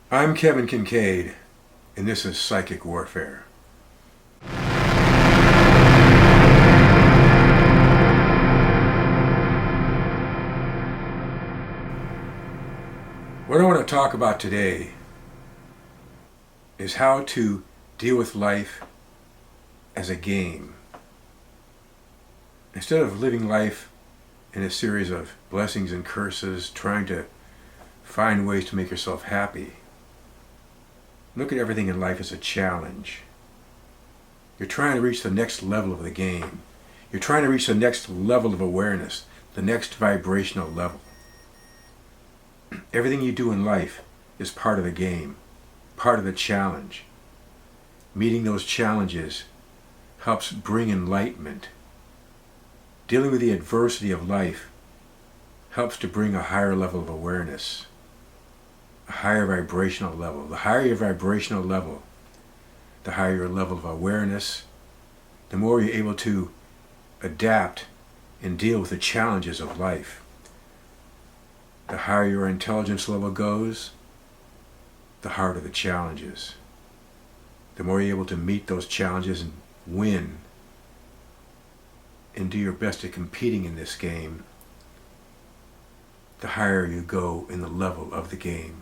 I'm Kevin Kincaid, and this is Psychic Warfare. What I want to talk about today is how to deal with life as a game. Instead of living life in a series of blessings and curses, trying to find ways to make yourself happy, look at everything in life as a challenge. You're trying to reach the next level of the game. You're trying to reach the next level of awareness, the next vibrational level. Everything you do in life is part of the game, part of the challenge. Meeting those challenges helps bring enlightenment. Dealing with the adversity of life helps to bring a higher level of awareness, a higher vibrational level. The higher your vibrational level, the higher your level of awareness, the more you're able to adapt and deal with the challenges of life. The higher your intelligence level goes, the harder the challenges. The more you're able to meet those challenges and win and do your best at competing in this game, the higher you go in the level of the game.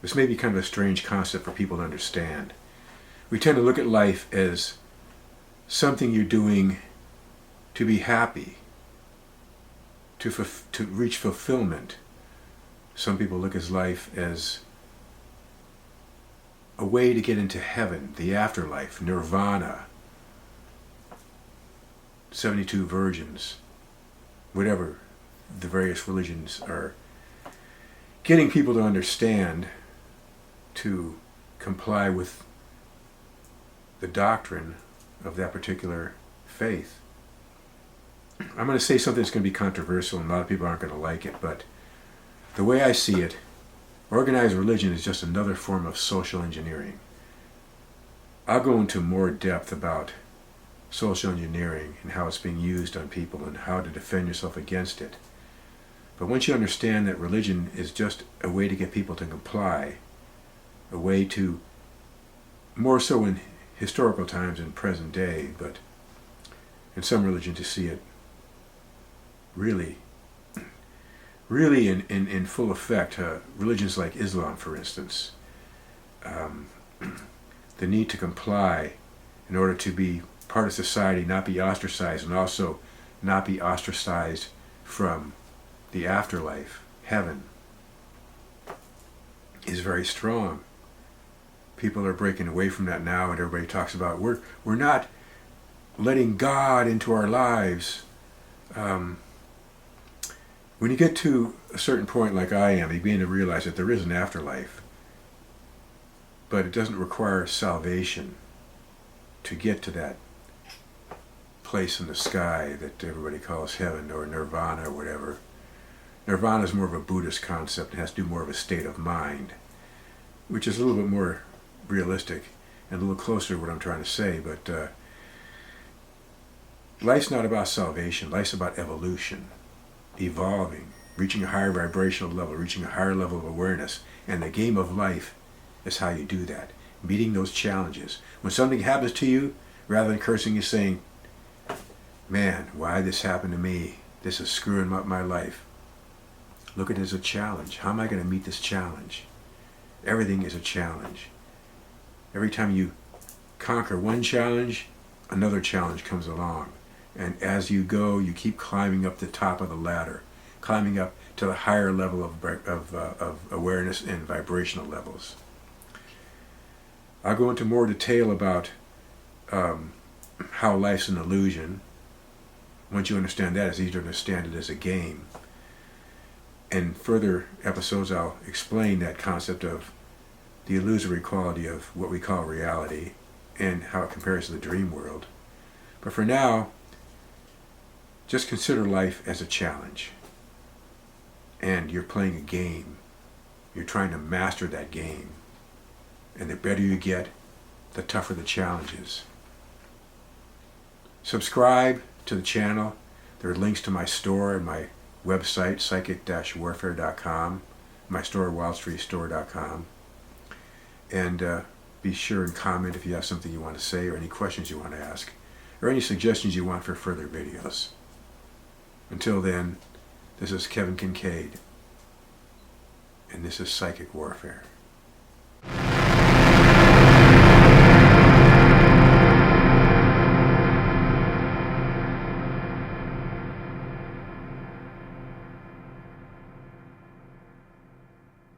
This may be kind of a strange concept for people to understand. We tend to look at life as something you're doing to be happy, to reach fulfillment. Some people look at life as a way to get into heaven, the afterlife, nirvana, 72 virgins, whatever the various religions are getting people to understand, to comply with the doctrine of that particular faith. I'm going to say something that's going to be controversial and a lot of people aren't going to like it, but the way I see it, organized religion is just another form of social engineering. I'll go into more depth about social engineering and how it's being used on people and how to defend yourself against it. But once you understand that religion is just a way to get people to comply, a way to, more so in historical times and present day, but in some religions to see it really in full effect. Religions like Islam, for instance, the need to comply in order to be part of society, not be ostracized, and also not be ostracized from the afterlife, heaven, is very strong. People are breaking away from that now, and everybody talks about we're not letting God into our lives. When you get to a certain point like I am, you begin to realize that there is an afterlife, but it doesn't require salvation to get to that place in the sky that everybody calls heaven or nirvana or whatever. Nirvana is more of a Buddhist concept. It has to do more of a state of mind, which is a little bit more realistic and a little closer to what I'm trying to say. But life's not about salvation. Life's about evolution, evolving, reaching a higher vibrational level, reaching a higher level of awareness. And the game of life is how you do that, meeting those challenges. When something happens to you, rather than cursing, you're saying, man, why this happened to me? This is screwing up my life. Look at it as a challenge. How am I going to meet this challenge? Everything is a challenge. Every time you conquer one challenge, another challenge comes along. And as you go, you keep climbing up the top of the ladder, climbing up to the higher level of awareness and vibrational levels. I'll go into more detail about how life's an illusion. Once you understand that, it's easier to understand it as a game. In further episodes, I'll explain that concept of the illusory quality of what we call reality and how it compares to the dream world. But for now, just consider life as a challenge. And you're playing a game. You're trying to master that game. And the better you get, the tougher the challenges. Subscribe to the channel. There are links to my store and my website, psychic-warfare.com. my store, wildstreetstore.com. And be sure and comment if you have something you want to say or any questions you want to ask or any suggestions you want for further videos. Until then, this is Kevin Kincaid, and this is Psychic Warfare.